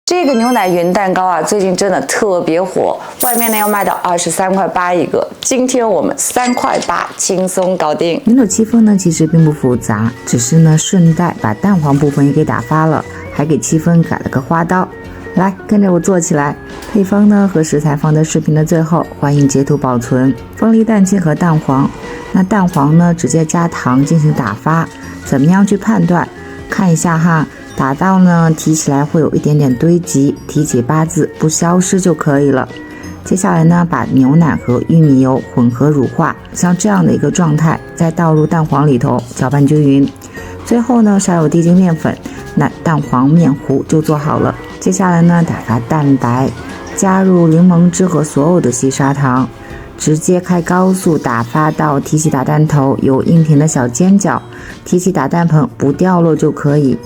这个牛奶云蛋糕啊，最近真的特别火，外面呢要卖到23.8块一个，今天我们3.8块轻松搞定。牛柳戚风呢其实并不复杂，只是呢顺带把蛋黄部分也给打发了，还给戚风改了个花刀。来，跟着我做起来。配方呢和食材放在视频的最后，欢迎截图保存。凤梨蛋清和蛋黄，那蛋黄呢直接加糖进行打发，怎么样去判断？看一下哈。打到呢提起来会有一点点堆积，提起8字不消失就可以了。接下来呢把牛奶和玉米油混合乳化，像这样的一个状态，再倒入蛋黄里头搅拌均匀。最后呢少有低筋面粉，那蛋黄面糊就做好了。接下来呢打发蛋白，加入柠檬汁和所有的细砂糖，直接开高速打发到提起打蛋头有硬挺的小尖角，提起打蛋盆不掉落就可以。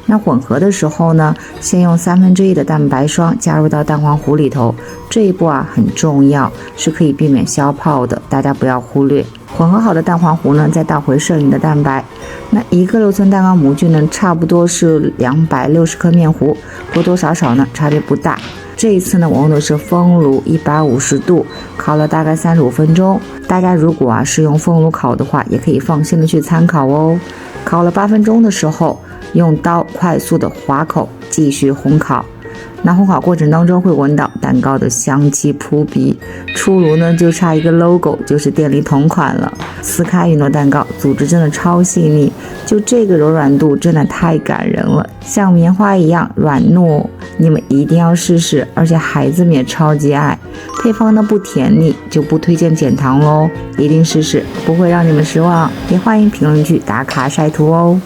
那混合的时候呢，先用1/3的蛋白霜加入到蛋黄糊里头，这一步啊很重要，是可以避免消泡的，大家不要忽略。混合好的蛋黄糊呢，再倒回摄影的蛋白。那一个6寸蛋糕模具呢，差不多是260克面糊，多多少少呢差别不大。这一次呢，我用的是风炉150度，烤了大概35分钟。大家如果是用风炉烤的话，也可以放心的去参考哦。烤了8分钟的时候，用刀快速的划口继续烘烤。那烘烤过程当中会闻到蛋糕的香气扑鼻，出炉呢就差一个 logo， 就是店里同款了。撕开云朵蛋糕，组织真的超细腻，就这个柔软度真的太感人了，像棉花一样软糯，你们一定要试试，而且孩子们也超级爱。配方呢不甜腻，就不推荐减糖咯，一定试试，不会让你们失望。也欢迎评论区打卡晒图哦。